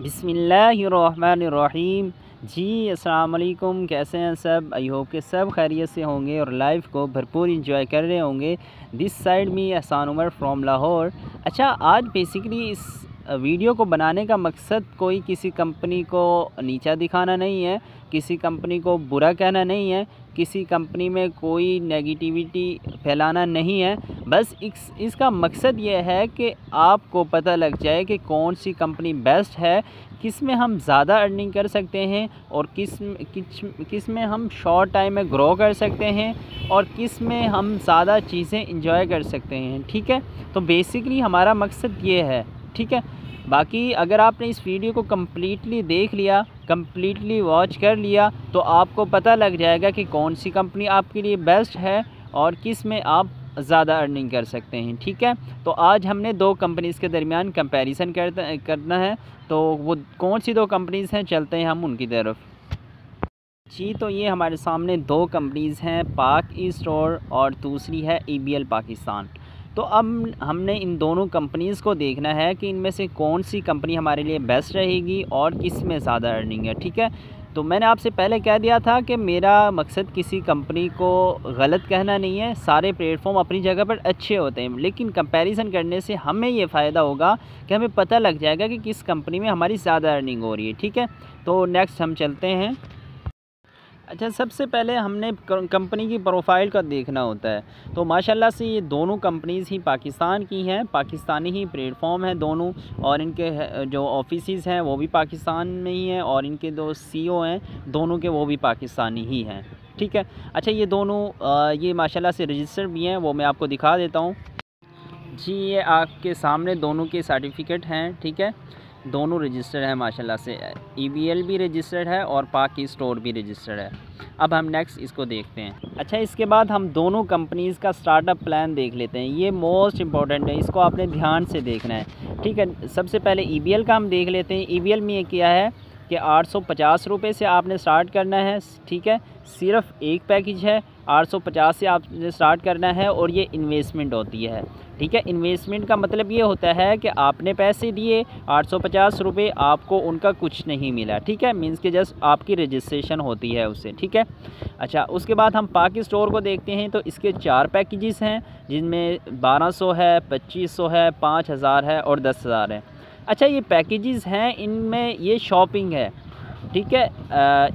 बिस्मिल्लाहिर्रहमानिर्रहीम। जी अस्सलाम वालेकुम, कैसे हैं सब? आई होप के सब खैरियत से होंगे और लाइफ को भरपूर इंजॉय कर रहे होंगे। दिस साइड मी एहसान उमर फ्रॉम लाहौर। अच्छा, आज बेसिकली इस वीडियो को बनाने का मकसद कोई किसी कंपनी को नीचा दिखाना नहीं है, किसी कंपनी को बुरा कहना नहीं है, किसी कंपनी में कोई नेगेटिविटी फैलाना नहीं है। बस इसका मकसद ये है कि आपको पता लग जाए कि कौन सी कंपनी बेस्ट है, किस में हम ज़्यादा अर्निंग कर सकते हैं और किस में हम शॉर्ट टाइम में ग्रो कर सकते हैं और किस में हम ज़्यादा चीज़ें इंजॉय कर सकते हैं। ठीक है, तो बेसिकली हमारा मकसद ये है। ठीक है, बाकी अगर आपने इस वीडियो को कम्प्लीटली देख लिया, कम्प्लीटली वॉच कर लिया, तो आपको पता लग जाएगा कि कौन सी कंपनी आपके लिए बेस्ट है और किस में आप ज़्यादा अर्निंग कर सकते हैं। ठीक है, तो आज हमने दो कंपनीज़ के दरमियान कंपैरिजन करना है। तो वो कौन सी दो कंपनीज़ हैं, चलते हैं हम उनकी तरफ। जी, तो ये हमारे सामने दो कंपनीज़ हैं, पाक ई स्टोर और दूसरी है EBL पाकिस्तान। तो अब हमने इन दोनों कंपनीज़ को देखना है कि इनमें से कौन सी कंपनी हमारे लिए बेस्ट रहेगी और किस में ज़्यादा अर्निंग है। ठीक है, तो मैंने आपसे पहले कह दिया था कि मेरा मकसद किसी कंपनी को गलत कहना नहीं है। सारे प्लेटफॉर्म अपनी जगह पर अच्छे होते हैं, लेकिन कंपैरिजन करने से हमें ये फ़ायदा होगा कि हमें पता लग जाएगा कि किस कंपनी में हमारी ज़्यादा अर्निंग हो रही है। ठीक है, तो नेक्स्ट हम चलते हैं। अच्छा, सबसे पहले हमने कंपनी की प्रोफाइल का देखना होता है। तो माशाल्लाह से ये दोनों कंपनीज़ ही पाकिस्तान की हैं, पाकिस्तानी ही प्लेटफॉर्म हैं दोनों, और इनके जो ऑफिसेज़ हैं वो भी पाकिस्तान में ही हैं और इनके दो CEO हैं दोनों के, वो भी पाकिस्तानी ही हैं। ठीक है, अच्छा, ये दोनों ये माशाल्लाह से रजिस्टर्ड भी हैं, वो मैं आपको दिखा देता हूँ। जी, ये आपके सामने दोनों के सर्टिफिकेट हैं। ठीक है, दोनों रजिस्टर्ड है माशाल्लाह से। EBL भी रजिस्टर्ड है और पाक ई स्टोर भी रजिस्टर्ड है। अब हम नेक्स्ट इसको देखते हैं। अच्छा, इसके बाद हम दोनों कंपनीज़ का स्टार्टअप प्लान देख लेते हैं। ये मोस्ट इम्पॉर्टेंट है, इसको आपने ध्यान से देखना है। ठीक है, सबसे पहले EBL का हम देख लेते हैं। EBL में ये किया है कि 850 रुपये से आपने स्टार्ट करना है। ठीक है, सिर्फ एक पैकेज है, 850 से आपने स्टार्ट करना है और ये इन्वेस्टमेंट होती है। ठीक है, इन्वेस्टमेंट का मतलब ये होता है कि आपने पैसे दिए 850 रुपये, आपको उनका कुछ नहीं मिला। ठीक है, मींस के जस्ट आपकी रजिस्ट्रेशन होती है उससे। ठीक है, अच्छा, उसके बाद हम पाक स्टोर को देखते हैं। तो इसके 4 पैकेजेस हैं, जिनमें 1200 है, 2500 है, 5000 है और 10,000 है। अच्छा, ये पैकेजेस हैं, इनमें ये शॉपिंग है। ठीक है,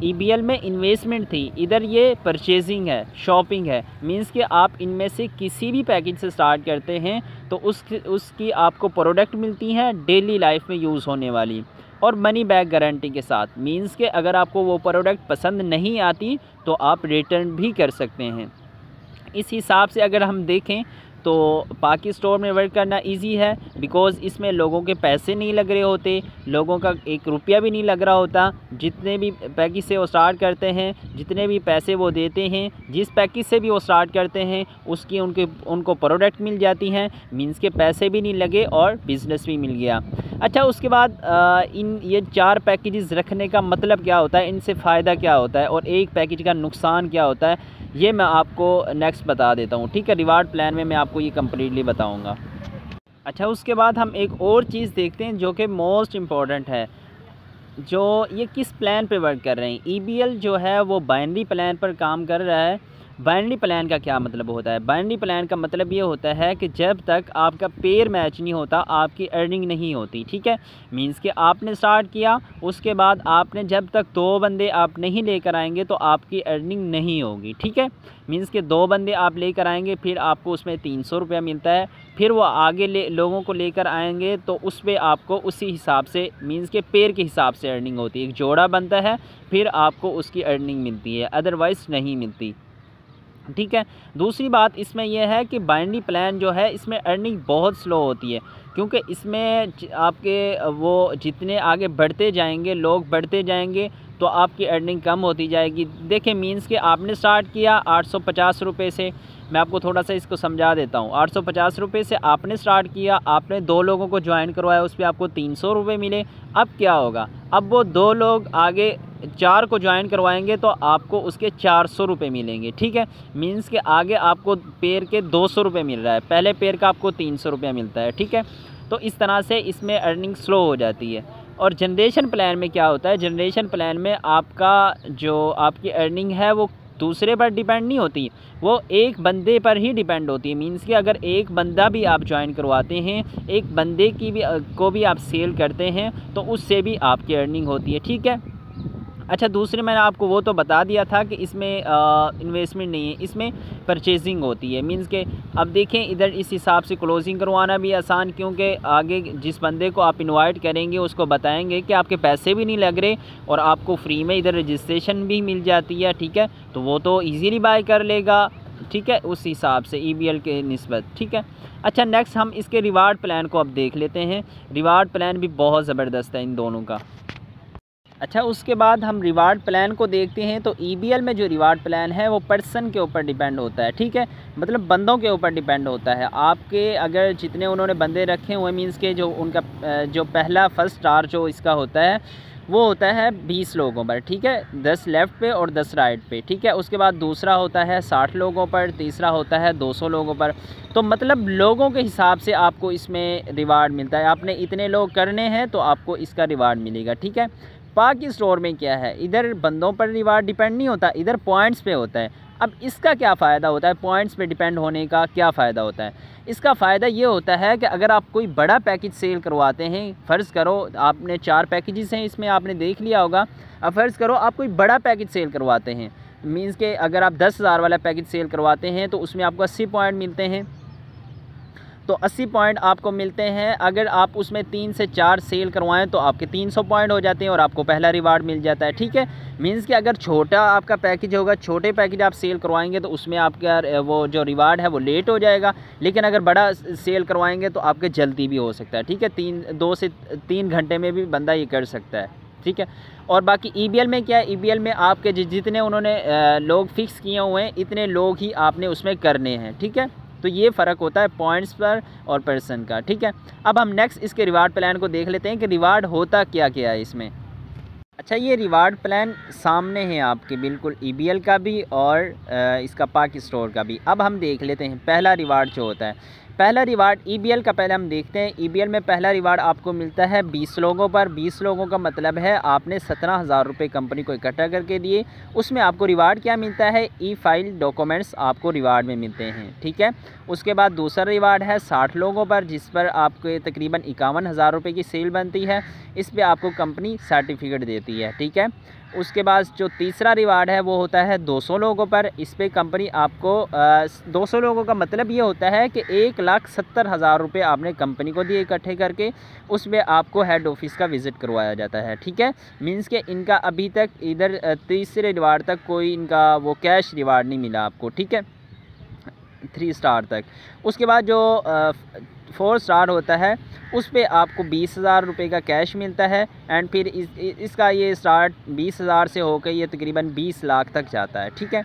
EBL में इन्वेस्टमेंट थी, इधर ये परचेजिंग है, शॉपिंग है। मींस कि आप इनमें से किसी भी पैकेज से स्टार्ट करते हैं तो उसकी आपको प्रोडक्ट मिलती हैं डेली लाइफ में यूज़ होने वाली, और मनी बैक गारंटी के साथ। मींस कि अगर आपको वो प्रोडक्ट पसंद नहीं आती तो आप रिटर्न भी कर सकते हैं। इस हिसाब से अगर हम देखें तो पाक स्टोर में वर्क करना इजी है, बिकॉज़ इसमें लोगों के पैसे नहीं लग रहे होते, लोगों का 1 रुपया भी नहीं लग रहा होता। जितने भी पैकेज से वो स्टार्ट करते हैं, जितने भी पैसे वो देते हैं, जिस पैकेज से भी वो स्टार्ट करते हैं, उसकी उनको प्रोडक्ट मिल जाती हैं। मींस के पैसे भी नहीं लगे और बिज़नेस भी मिल गया। अच्छा, उसके बाद ये 4 पैकेजेस रखने का मतलब क्या होता है, इनसे फ़ायदा क्या होता है और एक पैकेज का नुकसान क्या होता है, ये मैं आपको नेक्स्ट बता देता हूँ। ठीक है, रिवार्ड प्लान में मैं आपको ये कम्प्लीटली बताऊँगा। अच्छा, उसके बाद हम एक और चीज़ देखते हैं जो कि मोस्ट इम्पॉर्टेंट है, जो ये किस प्लान पे वर्क कर रहे हैं। EBL जो है वो बाइनरी प्लान पर काम कर रहा है। बाइनरी प्लान का क्या मतलब होता है? बाइनरी प्लान का मतलब ये होता है कि जब तक आपका पेयर मैच नहीं होता, आपकी अर्निंग नहीं होती। ठीक है, मींस कि आपने स्टार्ट किया, उसके बाद आपने जब तक 2 बंदे आप नहीं लेकर आएंगे तो आपकी अर्निंग नहीं होगी। ठीक है, मींस कि 2 बंदे आप लेकर आएंगे, फिर आपको उसमें 300 रुपया मिलता है। फिर वो आगे लोगों को लेकर आएंगे तो उस पर आपको उसी हिसाब से, मींस के पेयर के हिसाब से अर्निंग होती है। एक जोड़ा बनता है, फिर आपको उसकी अर्निंग मिलती है, अदरवाइज़ नहीं मिलती। ठीक है, दूसरी बात इसमें यह है कि बाइनरी प्लान जो है, इसमें अर्निंग बहुत स्लो होती है, क्योंकि इसमें आपके वो जितने आगे बढ़ते जाएंगे, लोग बढ़ते जाएंगे, तो आपकी अर्निंग कम होती जाएगी। देखें, मींस कि आपने स्टार्ट किया 850 रुपये से। मैं आपको थोड़ा सा इसको समझा देता हूँ। 850 रुपये से आपने स्टार्ट किया, आपने 2 लोगों को ज्वाइन करवाया, उस पर आपको 300 रुपये मिले। अब क्या होगा, अब वो 2 लोग आगे 4 को ज्वाइन करवाएंगे तो आपको उसके 400 रुपये मिलेंगे। ठीक है, मींस के आगे आपको पेयर के 200 रुपये मिल रहा है, पहले पेयर का आपको 300 रुपया मिलता है। ठीक है, तो इस तरह से इसमें अर्निंग स्लो हो जाती है। और जनरेशन प्लान में क्या होता है, जनरेशन प्लान में आपका जो आपकी अर्निंग है वो दूसरे पर डिपेंड नहीं होती, वो एक बंदे पर ही डिपेंड होती है। मींस कि अगर एक बंदा भी आप ज्वाइन करवाते हैं, एक बंदे की भी को भी आप सेल करते हैं तो उससे भी आपकी अर्निंग होती है, ठीक है। अच्छा, दूसरे मैंने आपको वो तो बता दिया था कि इसमें इन्वेस्टमेंट नहीं है, इसमें परचेजिंग होती है। मींस के अब देखें इधर इस हिसाब से क्लोजिंग करवाना भी आसान, क्योंकि आगे जिस बंदे को आप इनवाइट करेंगे उसको बताएंगे कि आपके पैसे भी नहीं लग रहे और आपको फ्री में इधर रजिस्ट्रेशन भी मिल जाती है, ठीक है। तो वो तो ईज़िली बाय कर लेगा, ठीक है, उस हिसाब से EBL के निस्बत, ठीक है। अच्छा, नेक्स्ट हम इसके रिवार्ड प्लान को अब देख लेते हैं। रिवार्ड प्लान भी बहुत ज़बरदस्त है इन दोनों का। अच्छा, उसके बाद हम रिवार्ड प्लान को देखते हैं। तो EBL में जो रिवार्ड प्लान है वो पर्सन के ऊपर डिपेंड होता है, ठीक है, मतलब बंदों के ऊपर डिपेंड होता है। आपके अगर जितने उन्होंने बंदे रखे हुए, मींस के जो उनका जो पहला फर्स्ट स्टार जो इसका होता है वो होता है 20 लोगों पर, ठीक है, 10 लेफ़्ट पे और 10 राइट पे, ठीक है। उसके बाद दूसरा होता है 60 लोगों पर, तीसरा होता है 200 लोगों पर। तो मतलब लोगों के हिसाब से आपको इसमें रिवार्ड मिलता है। आपने इतने लोग करने हैं तो आपको इसका रिवार्ड मिलेगा, ठीक है। पाक स्टोर में क्या है, इधर बंदों पर रिवार्ड डिपेंड नहीं होता, इधर पॉइंट्स पे होता है। अब इसका क्या फ़ायदा होता है, पॉइंट्स पे डिपेंड होने का क्या फ़ायदा होता है? इसका फ़ायदा ये होता है कि अगर आप कोई बड़ा पैकेज सेल करवाते हैं, फ़र्ज़ करो आपने 4 पैकेजेस हैं इसमें, आपने देख लिया होगा। अब फ़र्ज़ करो आप कोई बड़ा पैकेज सेल करवाते हैं, मींस के अगर आप 10,000 वाला पैकेज सेल करवाते हैं तो उसमें आपको 80 पॉइंट मिलते हैं। तो 80 पॉइंट आपको मिलते हैं। अगर आप उसमें 3 से 4 सेल करवाएं तो आपके 300 पॉइंट हो जाते हैं और आपको पहला रिवार्ड मिल जाता है, ठीक है। मींस कि अगर छोटा आपका पैकेज होगा, छोटे पैकेज आप सेल करवाएंगे तो उसमें आपका वो जो रिवार्ड है वो लेट हो जाएगा, लेकिन अगर बड़ा सेल करवाएंगे तो आपके जल्दी भी हो सकता है, ठीक है। 2 से 3 घंटे में भी बंदा ये कर सकता है, ठीक है। और बाकी EBL में क्या है, EBL में आपके जितने उन्होंने लोग फिक्स किए हुए हैं इतने लोग ही आपने उसमें करने हैं, ठीक है। तो ये फ़र्क होता है पॉइंट्स पर और पर्सन का, ठीक है। अब हम नेक्स्ट इसके रिवार्ड प्लान को देख लेते हैं कि रिवार्ड होता क्या क्या है इसमें। अच्छा, ये रिवार्ड प्लान सामने है आपके बिल्कुल, EBL का भी और इसका पाक स्टोर का भी। अब हम देख लेते हैं पहला रिवार्ड जो होता है। पहला रिवार्ड EBL का पहले हम देखते हैं। EBL में पहला रिवार्ड आपको मिलता है 20 लोगों पर। 20 लोगों का मतलब है आपने 17,000 रुपये कंपनी को इकट्ठा करके दिए। उसमें आपको रिवार्ड क्या मिलता है, E-फाइल डॉक्यूमेंट्स आपको रिवार्ड में मिलते हैं, ठीक है। उसके बाद दूसरा रिवार्ड है 60 लोगों पर, जिस पर आपको तकरीबन 51,000 रुपये की सेल बनती है। इस पर आपको कंपनी सर्टिफिकेट देती है, ठीक है। उसके बाद जो तीसरा रिवार्ड है वो होता है 200 लोगों पर। इस पे कंपनी आपको 200 लोगों का मतलब ये होता है कि 1,70,000 रुपये आपने कंपनी को दिए इकट्ठे करके, उसमें आपको हेड ऑफिस का विज़िट करवाया जाता है, ठीक है। मींस के इनका अभी तक इधर तीसरे रिवार्ड तक कोई इनका वो कैश रिवार्ड नहीं मिला आपको, ठीक है, 3 स्टार तक। उसके बाद जो 4 स्टार होता है उस पे आपको 20,000 रुपये का कैश मिलता है। एंड फिर इसका ये स्टार्ट 20,000 से होकर ये तकरीबन 20 लाख तक जाता है, ठीक है।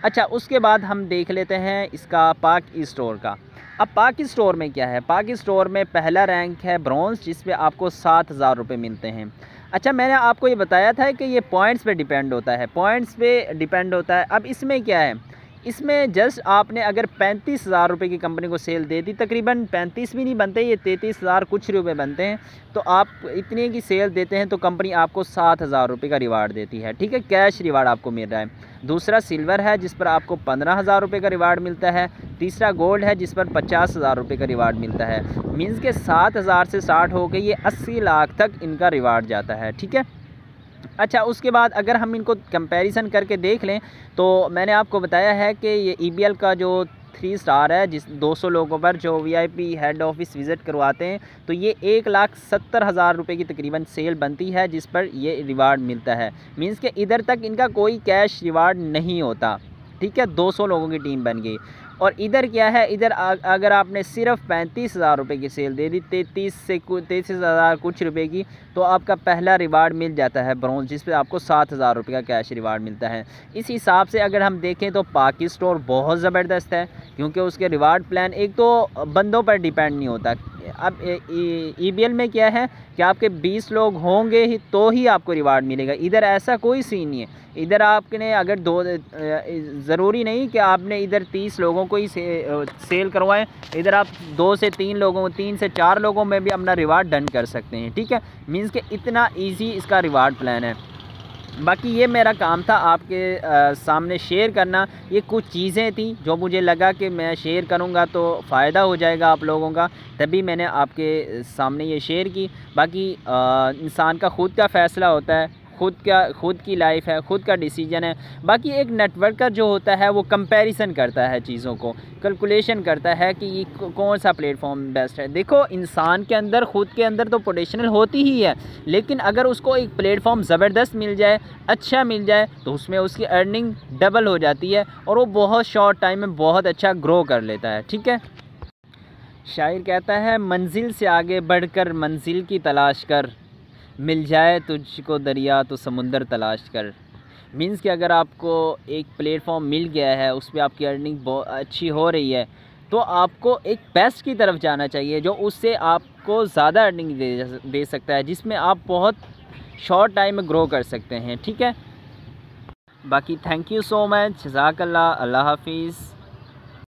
अच्छा, उसके बाद हम देख लेते हैं इसका पाक स्टोर का। अब पाक स्टोर में क्या है, पाक स्टोर में पहला रैंक है ब्रॉन्ज़, जिस पे आपको 7,000 रुपये मिलते हैं। अच्छा, मैंने आपको ये बताया था कि ये पॉइंट्स पे डिपेंड होता है, पॉइंट्स पे डिपेंड होता है। अब इसमें क्या है, इसमें जस्ट आपने अगर 35,000 रुपये की कंपनी को सेल दे दी, तकरीबन 35 भी नहीं बनते, ये 33,000 कुछ रुपए बनते हैं। तो आप इतने की सेल देते हैं तो कंपनी आपको 7,000 रुपये का रिवार्ड देती है, ठीक है, कैश रिवार्ड आपको मिल रहा है। दूसरा सिल्वर है जिस पर आपको 15,000 रुपये का रिवार्ड मिलता है। तीसरा गोल्ड है जिस पर 50,000 रुपये का रिवार्ड मिलता है। मीन्स के 7,000 से स्टार्ट होकर ये 80 लाख तक इनका रिवार्ड जाता है, ठीक है। अच्छा, उसके बाद अगर हम इनको कंपैरिजन करके देख लें तो मैंने आपको बताया है कि ये EBL का जो 3 स्टार है, जिस 200 लोगों पर जो VIP हेड ऑफिस विज़िट करवाते हैं, तो ये 1,70,000 रुपये की तकरीबन सेल बनती है जिस पर ये रिवार्ड मिलता है। मींस के इधर तक इनका कोई कैश रिवार्ड नहीं होता, ठीक है, 200 लोगों की टीम बन गई। और इधर क्या है, इधर अगर आपने सिर्फ 35,000 रुपये की सेल दे दी, 33,000 कुछ रुपए की, तो आपका पहला रिवार्ड मिल जाता है ब्रॉन्ज, जिस पे आपको 7,000 रुपये का कैश रिवार्ड मिलता है। इस हिसाब से अगर हम देखें तो पाक स्टोर बहुत ज़बरदस्त है, क्योंकि उसके रिवार्ड प्लान एक तो बंदों पर डिपेंड नहीं होता, अब EBL में क्या है कि आपके 20 लोग होंगे ही तो ही आपको रिवार्ड मिलेगा। इधर ऐसा कोई सीन नहीं है। इधर आपने अगर ज़रूरी नहीं कि आपने इधर 30 लोगों को ही सेल करवाएं, इधर आप 2 से 3 लोगों, 3 से 4 लोगों में भी अपना रिवार्ड डन कर सकते हैं। ठीक है, मींस कि इतना इजी इसका रिवार्ड प्लान है। बाकी ये मेरा काम था आपके सामने शेयर करना। ये कुछ चीज़ें थी जो मुझे लगा कि मैं शेयर करूँगा तो फ़ायदा हो जाएगा आप लोगों का, तभी मैंने आपके सामने ये शेयर की। बाकी इंसान का ख़ुद का फ़ैसला होता है, खुद की लाइफ है, खुद का डिसीजन है। बाकी एक नेटवर्क का जो होता है वो कंपैरिजन करता है, चीज़ों को कैलकुलेशन करता है कि ये कौन सा प्लेटफॉर्म बेस्ट है। देखो, इंसान के अंदर खुद के अंदर तो पोटेंशियल होती ही है, लेकिन अगर उसको एक प्लेटफॉर्म ज़बरदस्त मिल जाए, अच्छा मिल जाए, तो उसमें उसकी अर्निंग डबल हो जाती है और वो बहुत शॉर्ट टाइम में बहुत अच्छा ग्रो कर लेता है। ठीक है, शायर कहता है, मंजिल से आगे बढ़कर मंजिल की तलाश कर, मिल जाए तुझको दरिया तो समुंदर तलाश कर। मीन्स कि अगर आपको एक प्लेटफॉर्म मिल गया है, उस पर आपकी अर्निंग बहुत अच्छी हो रही है, तो आपको एक बेस्ट की तरफ जाना चाहिए जो उससे आपको ज़्यादा अर्निंग दे सकता है, जिसमें आप बहुत शॉर्ट टाइम में ग्रो कर सकते हैं। ठीक है, बाकी थैंक यू सो मच, जज़ाकल्लाह, अल्लाह हाफिज़।